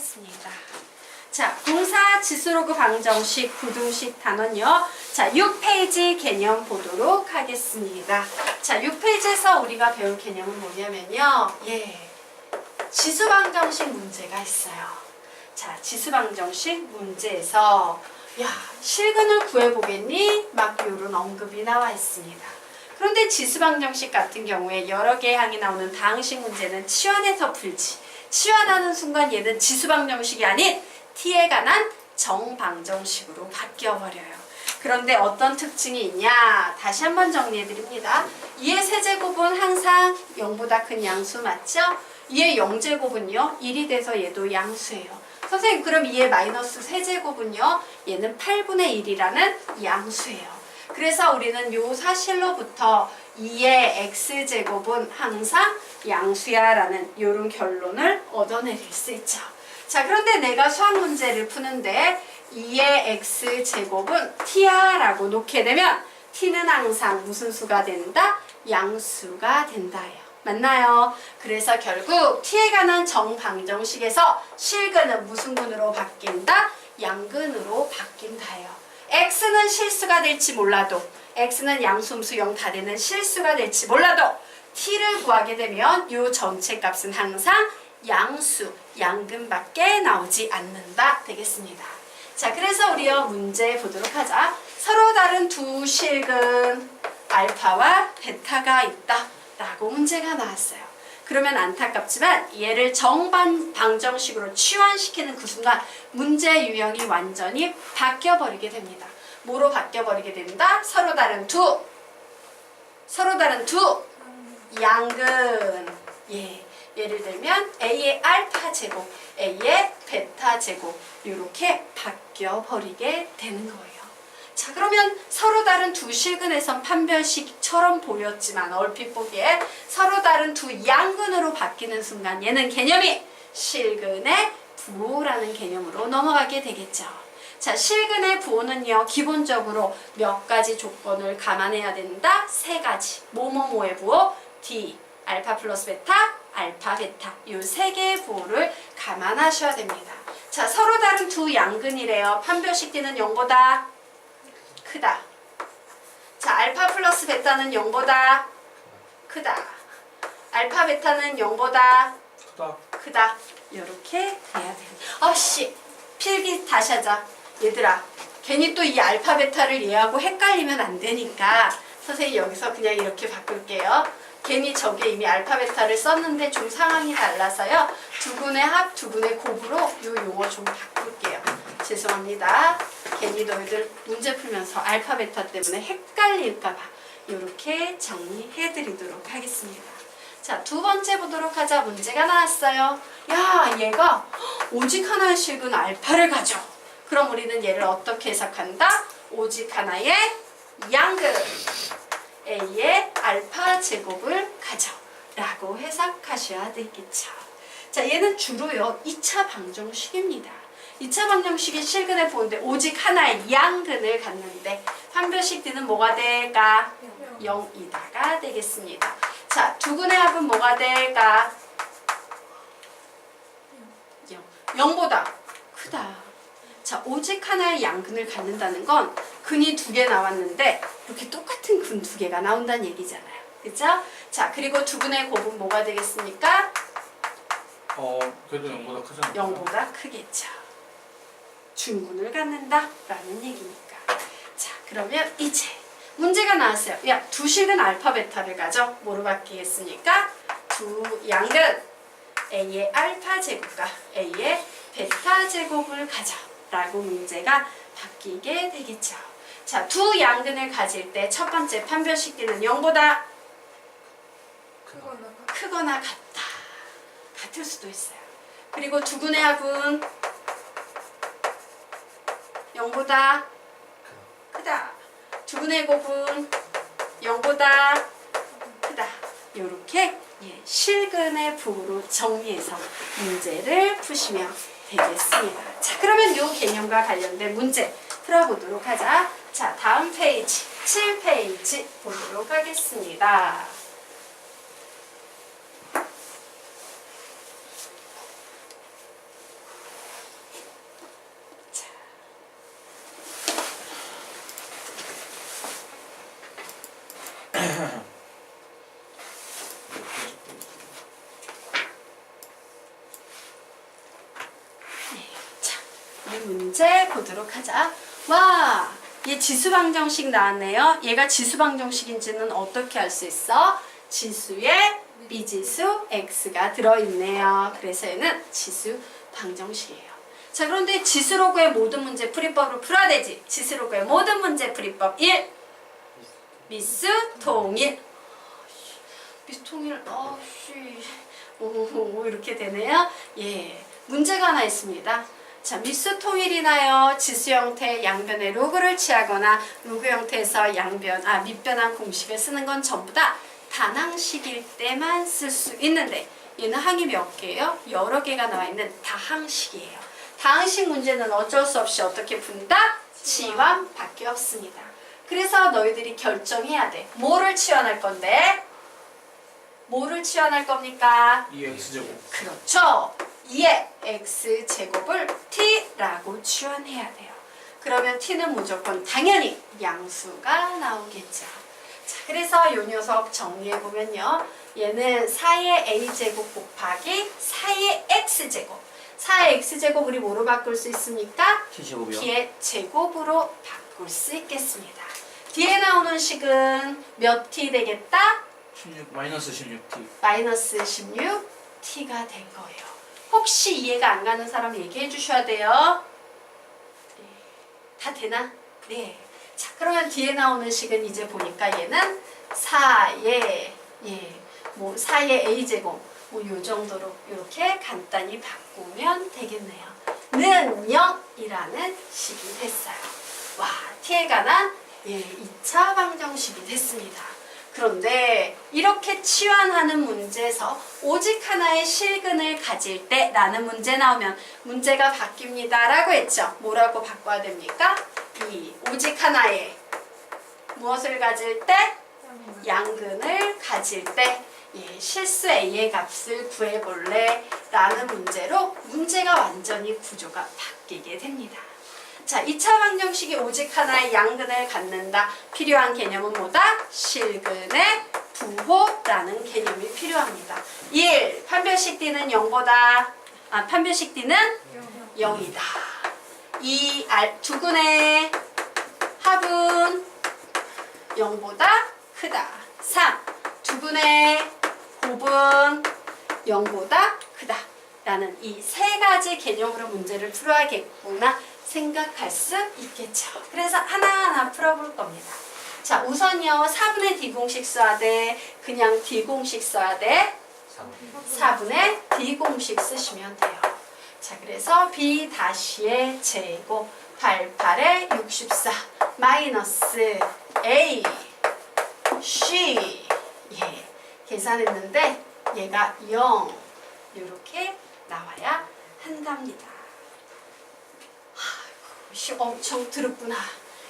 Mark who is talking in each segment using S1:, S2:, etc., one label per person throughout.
S1: 하겠습니다. 자, 공사 지수로그 방정식 부등식 단원요. 자, 6페이지 개념 보도록 하겠습니다. 자, 6페이지에서 우리가 배울 개념은 뭐냐면요. 지수 방정식 문제가 있어요. 자, 지수 방정식 문제에서 실근을 구해보겠니? 막 이런 언급이 나와 있습니다. 그런데 지수 방정식 같은 경우에 여러 개의 항이 나오는 다항식 문제는 치환해서 풀지. 치환하는 순간 얘는 지수 방정식이 아닌 t에 관한 정방정식으로 바뀌어버려요. 그런데 어떤 특징이 있냐? 다시 한번 정리해드립니다. 2의 세제곱은 항상 0보다 큰 양수 맞죠? 2의 0제곱은요 1이 돼서 얘도 양수예요. 선생님 그럼 2의 마이너스 세제곱은요 얘는 8분의 1이라는 양수예요. 그래서 우리는 요 사실로부터 2의 x제곱은 항상 양수야 라는 요런 결론을 얻어내릴 수 있죠. 자, 그런데 내가 수학 문제를 푸는데 2의 x제곱은 t야 라고 놓게 되면 t는 항상 무슨 수가 된다? 양수가 된다예요. 맞나요? 그래서 결국 t에 관한 정방정식에서 실근은 무슨 근으로 바뀐다? 양근으로 바뀐다예요. x는 실수가 될지 몰라도 x는 양수음수 0 다 되는 실수가 될지 몰라도 t를 구하게 되면 이 전체 값은 항상 양수, 양근밖에 나오지 않는다 되겠습니다. 자, 그래서 우리요 문제 보도록 하자. 서로 다른 두 실근 알파와 베타가 있다 라고 문제가 나왔어요. 그러면 안타깝지만 얘를 정방정식으로 치환시키는 그 순간 문제 유형이 완전히 바뀌어버리게 됩니다. 뭐로 바뀌어버리게 된다? 서로 다른 두 양근. 예를 들면 A의 알파 제곱, A의 베타 제곱 이렇게 바뀌어버리게 되는 거예요. 자, 그러면 서로 다른 두 실근에선 판별식처럼 보였지만 얼핏 보기에 서로 다른 두 양근으로 바뀌는 순간 얘는 개념이 실근의 부호라는 개념으로 넘어가게 되겠죠. 자, 실근의 부호는요 기본적으로 몇 가지 조건을 감안해야 된다? 세 가지. 뭐뭐뭐의 부호? D, 알파 플러스 베타, 알파 베타 이 세 개의 부호를 감안하셔야 됩니다. 자, 서로 다른 두 양근이래요. 판별식 D는 0보다 크다. 자, 알파 플러스 베타는 0보다 크다. 알파 베타는 0보다 크다. 이렇게 돼야 돼요. 필기 다시 하자. 얘들아, 괜히 또 이 알파 베타를 얘하고 헷갈리면 안 되니까 선생님이 여기서 그냥 이렇게 바꿀게요. 괜히 저게 이미 알파 베타를 썼는데 좀 상황이 달라서요. 두 군의 합, 두 군의 곱으로 요 용어 좀 바꿀게요. 죄송합니다. 괜히 너희들 문제 풀면서 알파 베타 때문에 헷갈릴까봐 이렇게 정리해드리도록 하겠습니다. 자, 두 번째 보도록 하자. 문제가 나왔어요. 얘가 오직 하나의 실근 알파를 가져. 그럼 우리는 얘를 어떻게 해석한다? 오직 하나의 양근 A의 알파 제곱을 가져 라고 해석하셔야 되겠죠. 자, 얘는 주로요 2차 방정식입니다. 2차 방정식이 실근을 보는데 오직 하나의 양근을 갖는데 판별식 D는 뭐가 될까? 0이다가 되겠습니다. 자, 두 근의 합은 뭐가 될까? 0보다 크다. 자, 오직 하나의 양근을 갖는다는 건 근이 두 개 나왔는데 이렇게 똑같은 근 두 개가 나온다는 얘기잖아요. 그죠? 자, 그리고 두 근의 곱은 뭐가 되겠습니까?
S2: 그래도 0보다 크잖아요.
S1: 0보다 크겠죠. 중근을 갖는다 라는 얘기니까. 자, 그러면 이제 문제가 나왔어요. 두 실근 알파 베타를 가져. 뭐로 바뀌겠습니까? 두 양근 A의 알파 제곱과 A의 베타 제곱을 가져 라고 문제가 바뀌게 되겠죠. 자, 두 양근을 가질 때 첫 번째 판별식 D는 0보다 크거나 같다. 같을 수도 있어요. 그리고 두 근의 합은 0보다 크다. 두 근의 곱은 0보다 크다. 이렇게 실근의 부호로 정리해서 문제를 푸시면 되겠습니다. 자, 그러면 이 개념과 관련된 문제 풀어보도록 하자. 자, 다음 페이지 7페이지 보도록 하겠습니다. 문제 보도록 하자. 와, 얘 지수방정식 나왔네요. 얘가 지수방정식인지는 어떻게 알 수 있어? 지수에 미지수 x가 들어있네요. 그래서 얘는 지수방정식이에요. 자, 그런데 지수로그의 모든 문제 풀이법으로 풀어야 되지. 지수로그의 모든 문제 풀이법 1. 미수 통일. 미수 통일. 오, 이렇게 되네요. 예. 문제가 하나 있습니다. 자, 미수 통일이나요? 지수 형태의 양변의 로그를 취하거나 로그 형태에서 밑변한 공식을 쓰는 건 전부 다 단항식일 때만 쓸 수 있는데 얘는 항이 몇 개예요? 여러 개가 나와 있는 다항식이에요. 다항식 문제는 어쩔 수 없이 어떻게 푼다? 치환밖에 없습니다. 그래서 너희들이 결정해야 돼. 뭐를 치환할 건데? 뭐를 치환할 겁니까?
S2: 2x제곱.
S1: 그렇죠. 2의 x제곱을 t라고 치환해야 돼요. 그러면 t는 무조건 당연히 양수가 나오겠죠. 자, 그래서 이 녀석 정리해보면요. 얘는 4의 a제곱 곱하기 4의 x제곱. 4의 x제곱 우리 뭐로 바꿀 수 있습니까?
S3: t제곱이요?
S1: t의 제곱으로 바꿀 수 있겠습니다. 뒤에 나오는 식은 몇 t 되겠다?
S2: 16 마이너스 16t.
S1: 마이너스 16t가 될 거예요. 혹시 이해가 안 가는 사람 얘기해 주셔야 돼요. 네. 다 되나? 네. 자, 그러면 뒤에 나오는 식은 이제 보니까 얘는 4의 4의 a제곱 요 정도로 이렇게 간단히 바꾸면 되겠네요. 는 0이라는 식이 됐어요. 와, t에 관한 2차 방정식이 됐습니다. 그런데 이렇게 치환하는 문제에서 오직 하나의 실근을 가질 때 라는 문제 나오면 문제가 바뀝니다 라고 했죠. 뭐라고 바꿔야 됩니까? 이 오직 하나의 무엇을 가질 때? 양근을 가질 때 실수 a의 값을 구해볼래 라는 문제로 문제가 완전히 구조가 바뀌게 됩니다. 자, 2차 방정식이 오직 하나의 양근을 갖는다. 필요한 개념은 뭐다? 실근의 부호라는 개념이 필요합니다. 1. 판별식 D는 0보다 판별식 D는 0이다. 2. 두근의 합은 0보다 크다. 3. 두근의 곱은 0보다 크다. 라는 이 세 가지 개념으로 문제를 풀어야겠구나 생각할 수 있겠죠. 그래서 하나하나 풀어볼 겁니다. 자, 우선요 4분의 D 공식 써야 돼? 그냥 D 공식 써야 돼? 4분의 D 공식 쓰시면 돼요. 자, 그래서 B-의 제곱 88에 64 마이너스 A C 계산했는데 얘가 0 이렇게 나와야 한답니다. 엄청 드럽구나.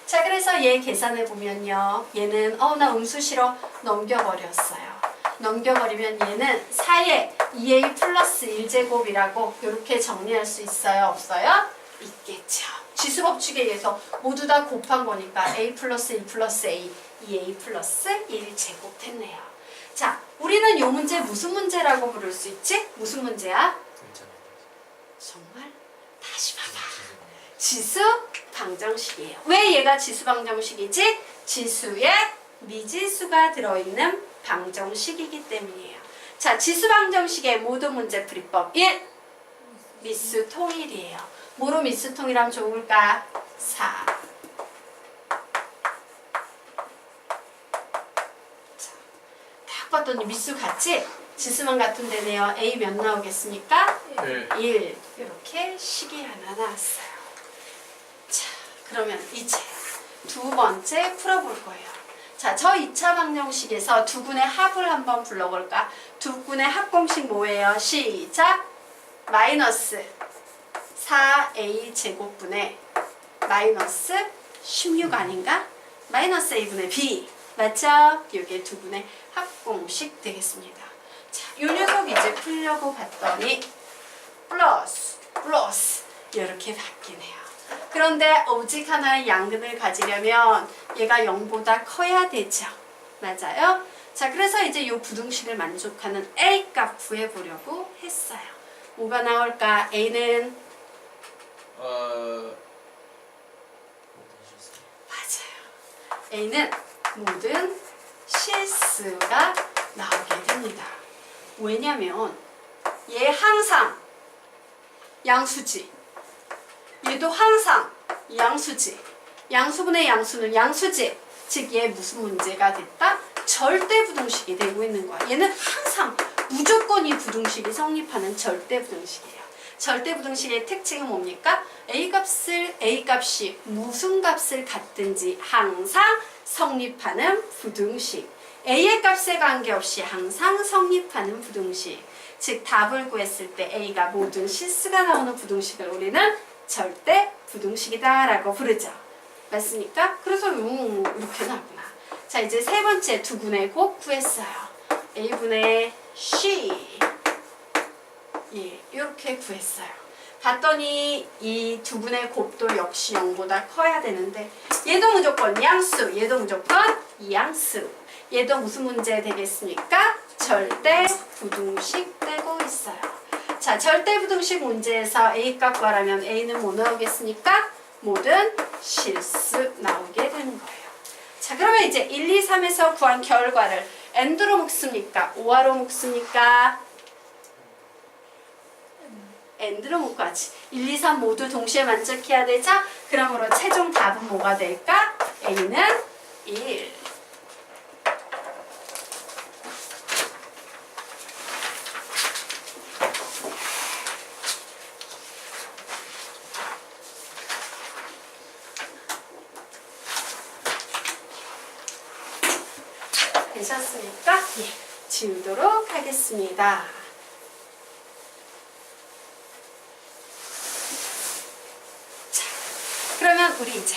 S1: 자, 그래서 얘 계산해 보면요. 얘는 나 음수 싫어 넘겨버렸어요. 넘겨버리면 얘는 4의 2a 플러스 1제곱이라고 이렇게 정리할 수 있어요? 없어요? 있겠죠. 지수법칙에 의해서 모두 다 곱한 거니까 a 플러스 1 플러스 a 2a 플러스 1제곱 됐네요. 자, 우리는 이 문제 무슨 문제라고 부를 수 있지? 무슨 문제야? 정말? 다시 봐봐. 지수 방정식이에요. 왜 얘가 지수 방정식이지? 지수에 미지수가 들어있는 방정식이기 때문이에요. 자, 지수 방정식의 모든 문제 풀이법 1. 미수 통일이에요. 뭐로 미수 통일하면 좋을까? 4. 자, 딱 봤더니 미수 같지? 지수만 같은 데네요. A 몇 나오겠습니까?
S2: 네.
S1: 1. 이렇게 식이 하나 나왔어요. 자, 그러면 이제 두 번째 풀어볼 거예요. 자, 저 2차 방정식에서 두 군의 합을 한번 불러볼까? 두 군의 합공식 뭐예요? 시작! 마이너스 4a 제곱분의 마이너스 16 아닌가? 마이너스 a분의 b 맞죠? 이게 두 군의 합공식 되겠습니다. 자, 요 녀석 이제 풀려고 봤더니 플러스 이렇게 바뀌네요. 그런데 오직 하나의 양근을 가지려면 얘가 0보다 커야 되죠. 맞아요? 자, 그래서 이제 이 부등식을 만족하는 A 값 구해보려고 했어요. 뭐가 나올까? A는 A는 모든 실수가 나오게 됩니다. 왜냐면 얘 항상 양수지. 얘도 항상 양수지. 양수분의 양수는 양수지. 즉 얘 무슨 문제가 됐다? 절대 부등식이 되고 있는 거야. 얘는 항상 무조건 이 부등식이 성립하는 절대 부등식이에요. 절대 부등식의 특징은 뭡니까? A값이 무슨 값을 갖든지 항상 성립하는 부등식. A의 값에 관계없이 항상 성립하는 부등식. 즉 답을 구했을 때 A가 모든 실수가 나오는 부등식을 우리는 절대 부등식이다 라고 부르죠. 맞습니까? 그래서 이렇게 나왔구나. 자, 이제 세 번째 두분의 곱 구했어요. A분의 C. 예, 이렇게 구했어요. 봤더니 이 두분의 곱도 역시 0보다 커야 되는데 얘도 무조건 양수, 얘도 무조건 이양수. 얘도 무슨 문제 되겠습니까? 절대 부등식 되고 있어요. 자, 절대 부등식 문제에서 A값 구하라면 A는 뭐 나오겠습니까? 모든 실수 나오게 되는 거예요. 자, 그러면 이제 1, 2, 3에서 구한 결과를 AND로 묶습니까? OR로 묶습니까? AND로 묶어야지. 1, 2, 3 모두 동시에 만족해야 되죠? 그러므로 최종 답은 뭐가 될까? A는 1. 되셨습니까? 예, 지우도록 하겠습니다. 자, 그러면 우리 이제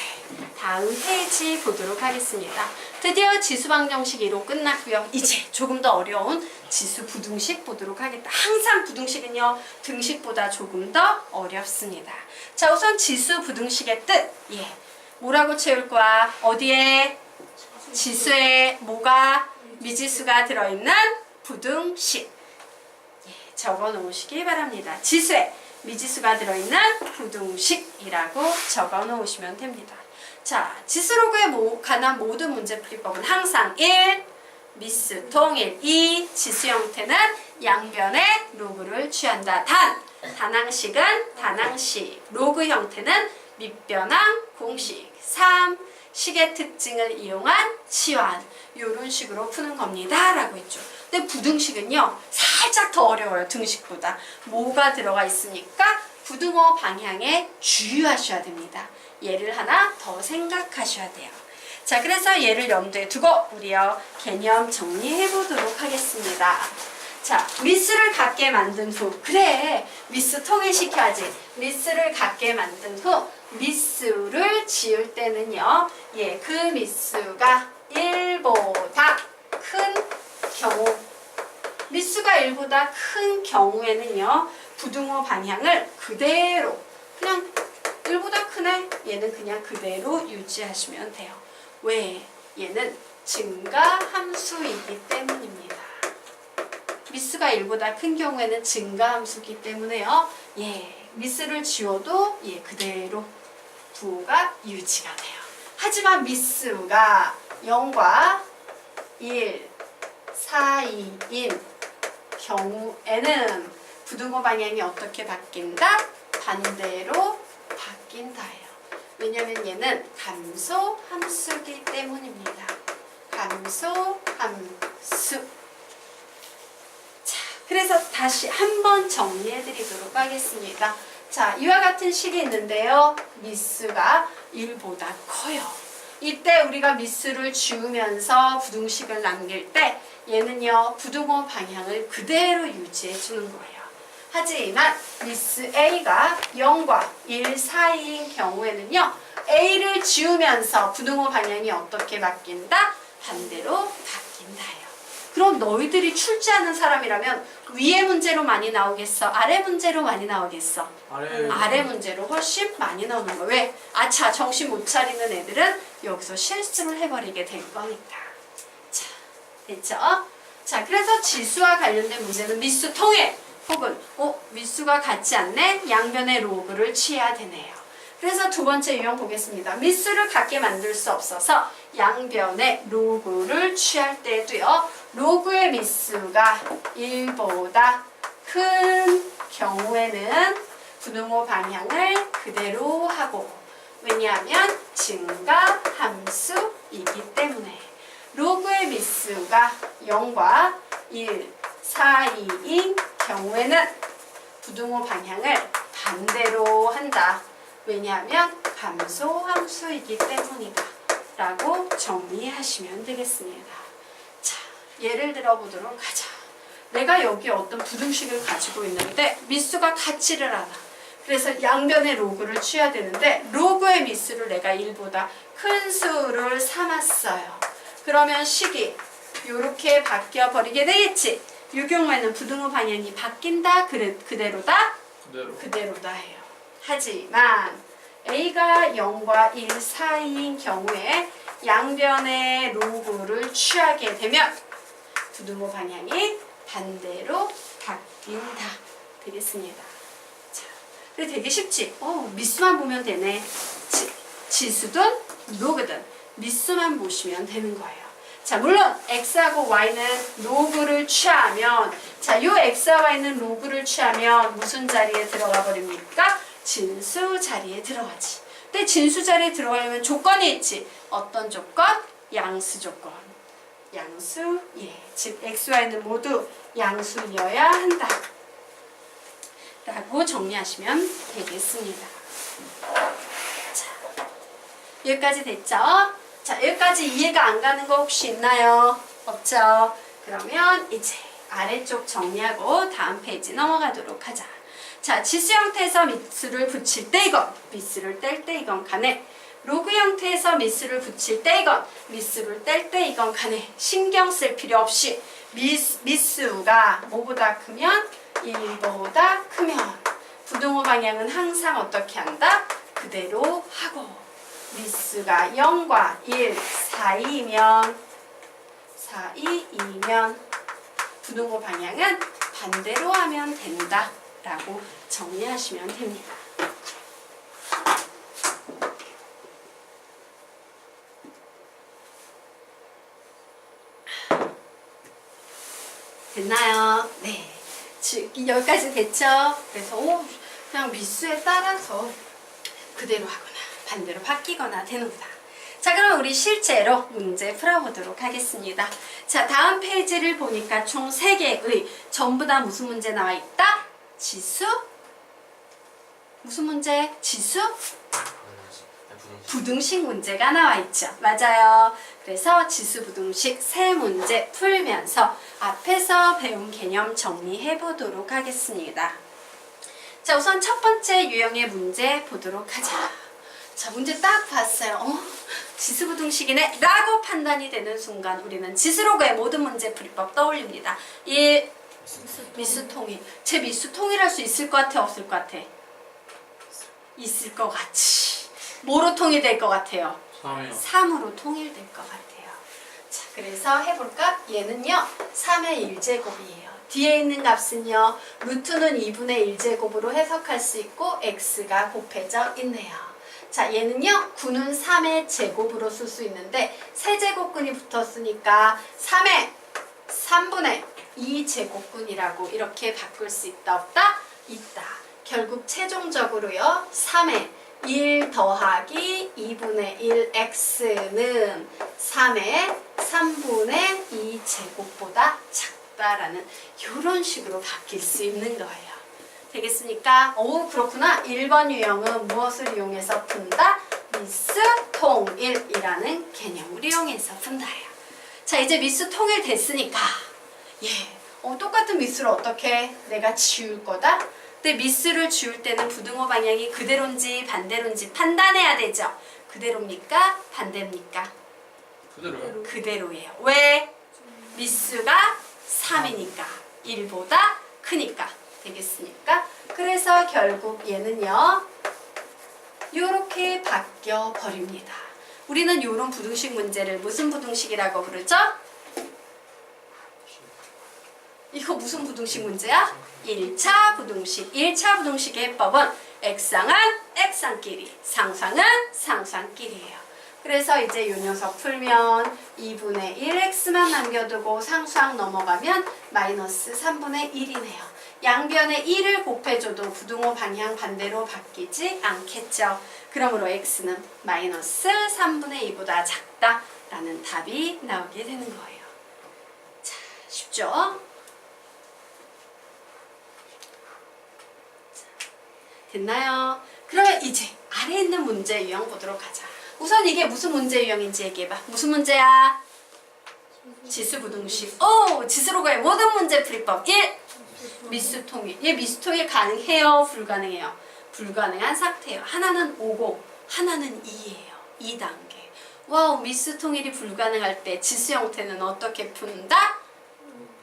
S1: 다음 페이지 보도록 하겠습니다. 드디어 지수방정식 2로 끝났고요. 이제 조금 더 어려운 지수 부등식 보도록 하겠다. 항상 부등식은요, 등식보다 조금 더 어렵습니다. 자, 우선 지수 부등식의 뜻. 예, 뭐라고 채울 거야? 어디에? 지수에 뭐가? 미지수가 들어있는 부등식. 예, 적어 놓으시기 바랍니다. 지수에 미지수가 들어있는 부등식이라고 적어 놓으시면 됩니다. 자, 지수로그에 관한 모든 문제풀이법은 항상 1. 미수 통일. 2. 지수 형태는 양변의 로그를 취한다. 단항식은 단항식. 로그 형태는 밑변항 공식. 3. 식의 특징을 이용한 치환. 이런 식으로 푸는 겁니다 라고 했죠. 근데 부등식은요 살짝 더 어려워요. 등식보다. 뭐가 들어가 있습니까? 부등호 방향에 주의하셔야 됩니다. 얘를 하나 더 생각하셔야 돼요. 자, 그래서 얘를 염두에 두고 우리요 개념 정리해 보도록 하겠습니다. 자, 미수를 갖게 만든 후, 그래 미수 통일시켜야지. 미수를 갖게 만든 후 미수를 지울 때는요, 예, 그 미수가 1보다 큰 경우, 미수가 1보다 큰 경우에는요, 부등호 방향을 그대로, 그냥 1보다 크네? 얘는 그냥 그대로 유지하시면 돼요. 왜? 얘는 증가 함수이기 때문입니다. 미수가 1보다 큰 경우에는 증가 함수이기 때문에요. 예, 미수를 지워도 예, 그대로 부호가 유지가 돼요. 하지만 미수가 0과 1 사이인 경우에는 부등호 방향이 어떻게 바뀐다? 반대로 바뀐다예요. 왜냐면 얘는 감소 함수이기 때문입니다. 감소 함수. 자, 그래서 다시 한번 정리해 드리도록 하겠습니다. 자, 이와 같은 식이 있는데요. 미수가 1보다 커요. 이때 우리가 미수를 지우면서 부등식을 남길 때 얘는요, 부등호 방향을 그대로 유지해 주는 거예요. 하지만 미수 A가 0과 1 사이인 경우에는요, A를 지우면서 부등호 방향이 어떻게 바뀐다? 반대로 바뀐다요. 그럼 너희들이 출제하는 사람이라면 위의 문제로 많이 나오겠어? 아래 문제로 많이 나오겠어? 아래 문제로 훨씬 많이 나오는 거예요. 왜? 아차, 정신 못 차리는 애들은 여기서 실수를 해버리게 될 거니까. 자, 됐죠? 자, 그래서 지수와 관련된 문제는 미수 통일 혹은 미수가 같지 않네? 양변의 로그를 취해야 되네요. 그래서 두 번째 유형 보겠습니다. 미수를 같게 만들 수 없어서 양변에 로그를 취할 때도요. 로그의 미수가 1보다 큰 경우에는 분홍호 방향을 그대로 하고, 왜냐하면 증가 함수이기 때문에 로그의 미수가 0과 1 사이인 경우에는 부등호 방향을 반대로 한다. 왜냐하면 감소 함수이기 때문이다 라고 정리하시면 되겠습니다. 자, 예를 들어 보도록 하자. 내가 여기 어떤 부등식을 가지고 있는데 미수가 같지를 않아. 그래서 양변의 로그를 취해야 되는데 로그의 미수를 내가 1보다 큰 수를 삼았어요. 그러면 식이 이렇게 바뀌어 버리게 되겠지. 이 경우에는 부등호 방향이 바뀐다, 그대로다? 그대로다 해요. 하지만 A가 0과 1 사이인 경우에 양변의 로그를 취하게 되면 부등호 방향이 반대로 바뀐다. 되겠습니다. 자, 근데 되게 쉽지? 미수만 보면 되네. 지수든 로그든 미수만 보시면 되는 거예요. 자, 물론 x하고 y는 로그를 취하면, 자, 요 x와 y는 로그를 취하면 무슨 자리에 들어가 버립니까? 진수 자리에 들어가지. 근데 진수 자리에 들어가려면 조건이 있지. 어떤 조건? 양수 조건. 양수, 즉 x, y는 모두 양수여야 한다 라고 정리하시면 되겠습니다. 자, 여기까지 됐죠? 자, 여기까지 이해가 안 가는 거 혹시 있나요? 없죠? 그러면 이제 아래쪽 정리하고 다음 페이지 넘어가도록 하자. 자, 지수 형태에서 미수를 붙일 때 이건, 미수를 뗄 때 이건 간에, 로그 형태에서 미수를 붙일 때 이건, 미수를 뗄 때 이건 간에 신경 쓸 필요 없이 미수가 뭐보다 크면 1보다 크면 부등호 방향은 항상 어떻게 한다? 그대로 하고, 미수가 0과 1 사이면 부등호 방향은 반대로 하면 된다 라고 정리하시면 됩니다. 됐나요? 네. 여기까지 됐죠? 그래서 그냥 미수에 따라서 그대로 하거나 반대로 바뀌거나 되는구나. 자, 그럼 우리 실제로 문제 풀어보도록 하겠습니다. 자, 다음 페이지를 보니까 총 3개의 전부 다 무슨 문제 나와 있다? 지수? 무슨 문제? 지수? 부등식 문제가 나와 있죠. 맞아요. 그래서 지수 부등식 3문제 풀면서 앞에서 배운 개념 정리해 보도록 하겠습니다. 자, 우선 첫 번째 유형의 문제 보도록 하자. 자, 문제 딱 봤어요. 지수 부등식이네 라고 판단이 되는 순간 우리는 지수로그의 모든 문제 풀이법 떠올립니다. 1. 미수 통일. 제 미수 통일할 수 있을 것 같아? 없을 것 같아? 있을 것 같지. 뭐로 통일될 것 같아요?
S2: 3이요.
S1: 3으로 통일될 것 같아요. 자, 그래서 해볼까? 얘는요 3의 1제곱이에요. 뒤에 있는 값은요 루트는 2분의 1제곱으로 해석할 수 있고 x가 곱해져 있네요. 자, 얘는요 9는 3의 제곱으로 쓸 수 있는데 세제곱근이 붙었으니까 3의 3분의 2제곱근이라고 이렇게 바꿀 수 있다 없다? 있다. 결국 최종적으로요 3의 1 더하기 2분의 1 x는 3의 3분의 2제곱보다 작다라는 이런 식으로 바뀔 수 있는 거예요. 되겠습니까? 그렇구나. 1번 유형은 무엇을 이용해서 푼다? 미수 통일이라는 개념을 이용해서 푼다예요. 자, 이제 미수 통일 됐으니까 똑같은 미수를 어떻게 내가 지울 거다? 근데 미수를 지울 때는 부등호 방향이 그대로인지 반대로인지 판단해야 되죠. 그대로입니까? 반대입니까?
S2: 그대로요.
S1: 그대로예요. 왜? 미수가 3이니까 1보다 크니까. 되겠습니까? 그래서 결국 얘는요 이렇게 바뀌어 버립니다. 우리는 이런 부등식 문제를 무슨 부등식이라고 부르죠? 이거 무슨 부등식 문제야? 1차 부등식. 1차 부등식의 해법은 x항은 액상끼리, 상상은 상상끼리예요. 그래서 이제 요 녀석 풀면 2분의 1x만 남겨두고 상수항 넘어가면 마이너스 3분의 1이네요. 양변에 1을 곱해줘도 부등호 방향 반대로 바뀌지 않겠죠. 그러므로 x는 마이너스 3분의 2보다 작다라는 답이 나오게 되는 거예요. 자, 쉽죠? 됐나요? 그러면 이제 아래 있는 문제 유형 보도록 하자. 우선 이게 무슨 문제 유형인지 얘기해봐. 무슨 문제야? 지수부등식. 오! 지수로고의 모든 문제 풀이법 1. 미수통일. 얘 미수통일 가능해요? 불가능해요? 불가능한 상태예요. 하나는 5고 하나는 2예요. 2단계. 와우, 미수통일이 불가능할 때 지수 형태는 어떻게 푼다?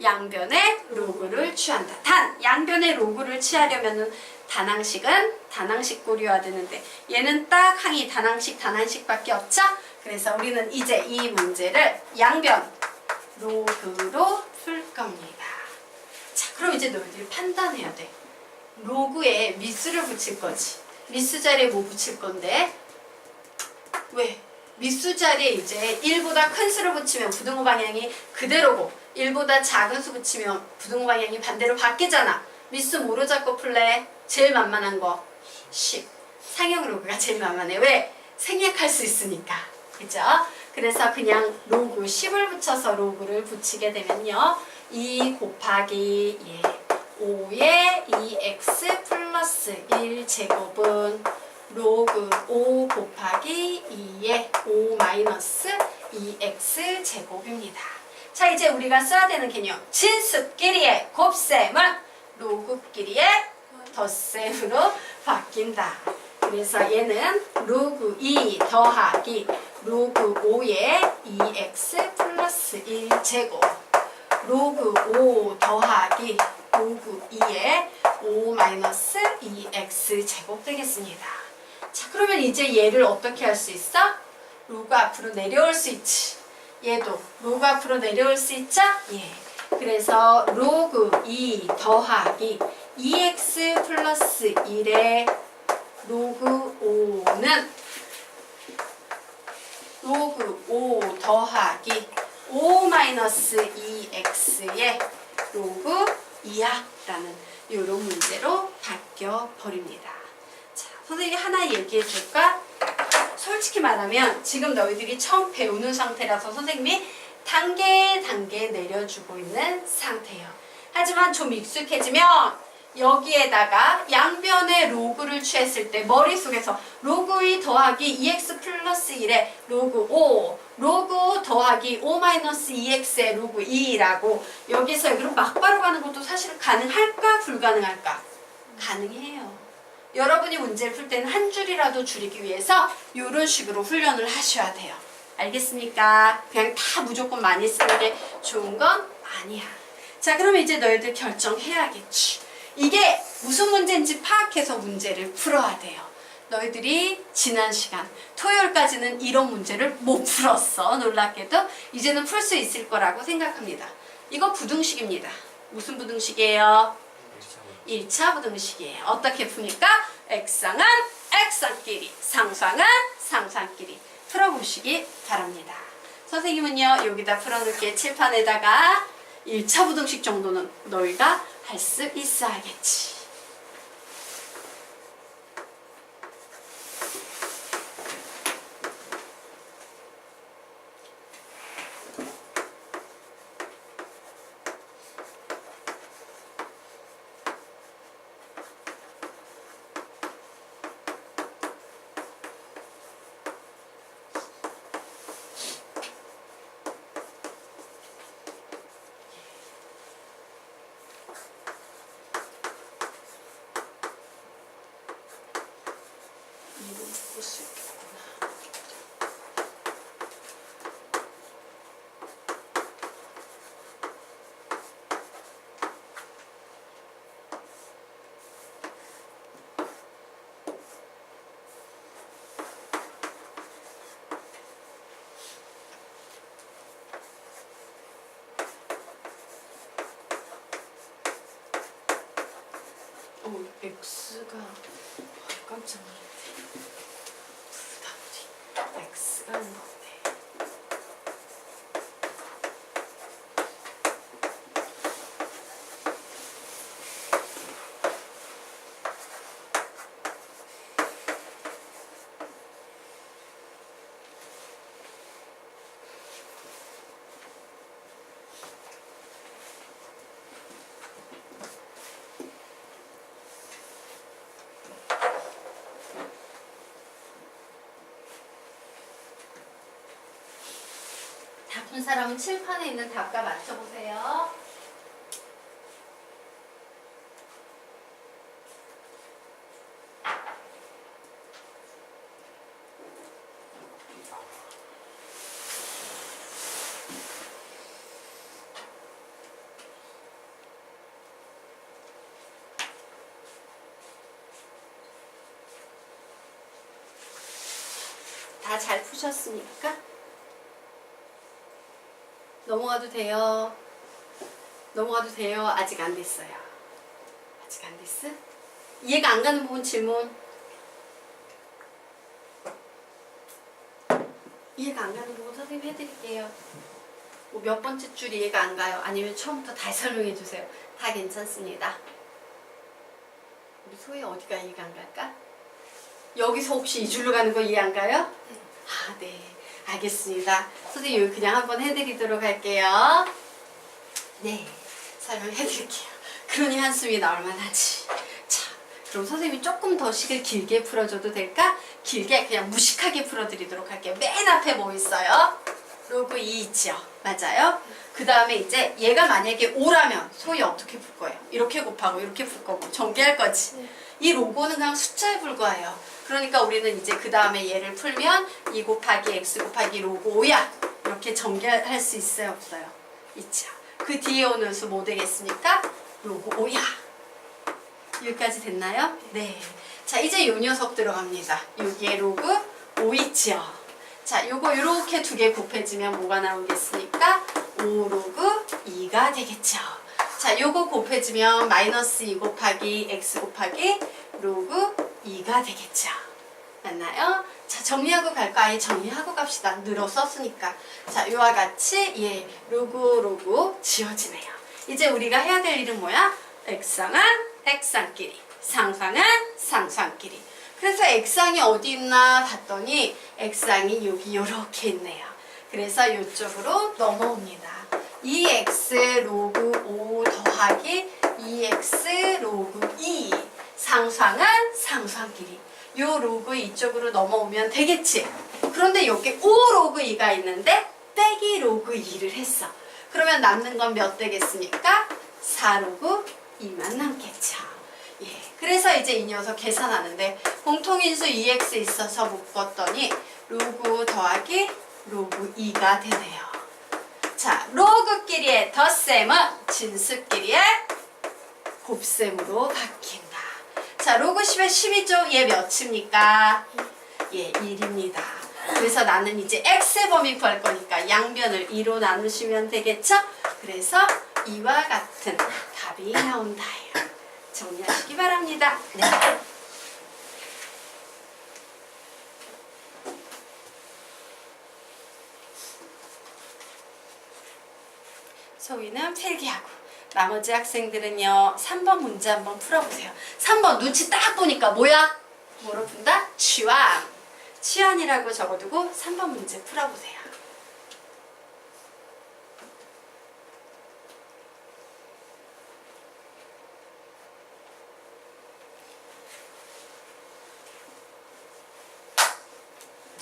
S1: 양변의 로그를 취한다. 단! 양변의 로그를 취하려면은 단항식은 단항식 고려해야 되는데 얘는 딱 항이 단항식밖에 없죠? 그래서 우리는 이제 이 문제를 양변 로그로 풀 겁니다. 자, 그럼 이제 너희들이 판단해야 돼. 로그에 미수를 붙일 거지. 미수 자리에 뭐 붙일 건데? 왜? 미수 자리에 이제 1보다 큰 수를 붙이면 부등호 방향이 그대로고 1보다 작은 수 붙이면 부등호 방향이 반대로 바뀌잖아. 미수 뭐로 잡고 풀래? 제일 만만한 거 10. 상형 로그가 제일 만만해. 왜? 생략할 수 있으니까. 그죠? 그래서 그냥 로그 10을 붙여서 로그를 붙이게 되면요. 2 곱하기 5의 2x 플러스 1제곱은 로그 5 곱하기 2의 5 마이너스 2x 제곱입니다. 자, 이제 우리가 써야 되는 개념. 진수끼리의 곱셈은 로그끼리의 덧셈으로 바뀐다. 그래서 얘는 로그 2 더하기 로그 5의 2x 플러스 1제곱 로그 5 더하기 로그 2의 5 마이너스 2x 제곱 되겠습니다. 자, 그러면 이제 얘를 어떻게 할 수 있어? 로그 앞으로 내려올 수 있지. 얘도 로그 앞으로 내려올 수 있죠? 예. 그래서 로그 2 더하기 2x 플러스 1의 로그 5는 로그 5 더하기 5 마이너스 2x의 로그 2야 라는 이런 문제로 바뀌어 버립니다. 자, 선생님이 하나 얘기해 줄까? 솔직히 말하면 지금 너희들이 처음 배우는 상태라서 선생님이 단계 내려주고 있는 상태예요. 하지만 좀 익숙해지면 여기에다가 양변의 로그를 취했을 때 머릿속에서 로그 2 더하기 2x 플러스 1의 로그 5 로그 더하기 5 마이너스 2x의 로그 2라고 여기서 여기로 막바로 가는 것도 사실 가능할까 불가능할까? 가능해요. 여러분이 문제를 풀 때는 한 줄이라도 줄이기 위해서 이런 식으로 훈련을 하셔야 돼요. 알겠습니까? 그냥 다 무조건 많이 쓰는 게 좋은 건 아니야. 자, 그러면 이제 너희들 결정해야겠지. 이게 무슨 문제인지 파악해서 문제를 풀어야 돼요. 너희들이 지난 시간 토요일까지는 이런 문제를 못 풀었어. 놀랍게도 이제는 풀 수 있을 거라고 생각합니다. 이거 부등식입니다. 무슨 부등식이에요? 1차 부등식이에요. 어떻게 풉니까? 액상은 액상끼리, 상상은 상상끼리 풀어보시기 바랍니다. 선생님은요 여기다 풀어놓을게. 칠판에다가 1차 부등식 정도는 너희가 할 수 있어야겠지. 이로 묶을 수 있겠구나. X가 깜짝 놀랐네. x라는 거. 네. 다 푼 사람은 칠판에 있는 답과 맞춰보세요. 다 잘 푸셨습니까? 넘어가도 돼요. 넘어가도 돼요. 아직 안 됐어요. 아직 안 됐어? 이해가 안 가는 부분 질문. 이해가 안 가는 부분 선생님 해드릴게요. 뭐 몇 번째 줄 이해가 안 가요? 아니면 처음부터 다시 설명해 주세요. 다 괜찮습니다. 우리 소희 어디가 이해가 안 갈까? 여기서 혹시 이 줄로 가는 거 이해 안 가요? 아, 네. 알겠습니다. 선생님 여기 그냥 한번 해드리도록 할게요. 네. 설명해드릴게요. 그러니 한숨이 나올 만하지. 자, 그럼 선생님이 조금 더 식을 길게 풀어줘도 될까? 길게 그냥 무식하게 풀어드리도록 할게요. 맨 앞에 뭐 있어요? 로그 2 있죠? 맞아요? 그 다음에 이제 얘가 만약에 5라면 소위 어떻게 풀 거예요? 이렇게 곱하고 이렇게 풀 거고 전개할 거지.
S3: 네.
S1: 이 로고는 그냥 숫자에 불과해요. 그러니까 우리는 이제 그 다음에 얘를 풀면 2 곱하기 x 곱하기 로그 5야. 이렇게 전개할 수 있어요? 없어요? 있죠. 그 뒤에 오는 수 뭐 되겠습니까? 로그 5야. 여기까지 됐나요? 네. 자, 이제 요 녀석 들어갑니다. 여기에 로그 5 있죠. 자, 요거 요렇게 두 개 곱해지면 뭐가 나오겠습니까? 5 로그 2가 되겠죠. 자, 요거 곱해지면 마이너스 2 곱하기 x 곱하기 로그 2가 되겠죠. 맞나요? 자, 정리하고 갈까? 아예 정리하고 갑시다. 늘어 썼으니까. 자, 요와 같이 로그 지워지네요. 이제 우리가 해야 될 일은 뭐야? 액상은 액상끼리, 상상은 상상끼리. 그래서 액상이 어디 있나 봤더니 액상이 여기 요렇게 있네요. 그래서 이쪽으로 넘어옵니다. 2x 로그 5 더하기 2x 로그 2 상상은 상상끼리. 요 로그 이쪽으로 넘어오면 되겠지. 그런데 여기 5 로그 2가 있는데 빼기 로그 2를 했어. 그러면 남는 건 몇 되겠습니까? 4 로그 2만 남겠죠. 예, 그래서 이제 이 녀석 계산하는데 공통인수 2x 있어서 묶었더니 로그 더하기 로그 2가 되네요. 자, 로그끼리의 덧셈은 진수끼리의 곱셈으로 바뀐다. 자, 로그 10의 10이죠? 얘 몇입니까? 예, 1입니다. 그래서 나는 이제 x의 범위 구할 거니까 양변을 2로 나누시면 되겠죠? 그래서 이와 같은 답이 나온다예요. 정리하시기 바랍니다. 네. 소희는 필기하고 나머지 학생들은요 3번 문제 한번 풀어보세요. 3번 눈치 딱 보니까 뭐야? 뭐로 푼다? 취환. 취환이라고 적어두고 3번 문제 풀어보세요.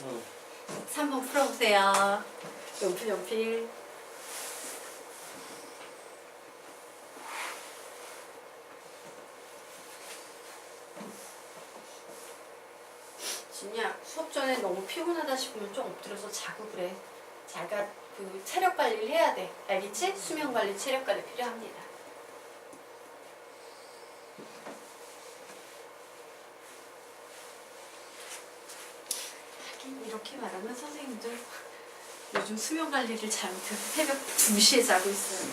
S2: 응.
S1: 3번 풀어보세요. 연필. 진이야, 수업 전에 너무 피곤하다 싶으면 좀 엎드려서 자고 그래. 자가 그 체력 관리를 해야 돼. 알겠지? 수면 관리, 체력 관리 필요합니다. 하긴 이렇게 말하면 선생님들 요즘 수면 관리를 잘못해서 새벽 2시에 자고 있어요.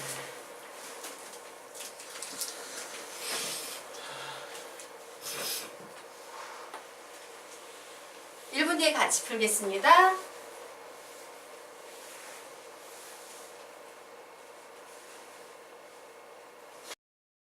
S1: 1분 뒤에 같이 풀겠습니다.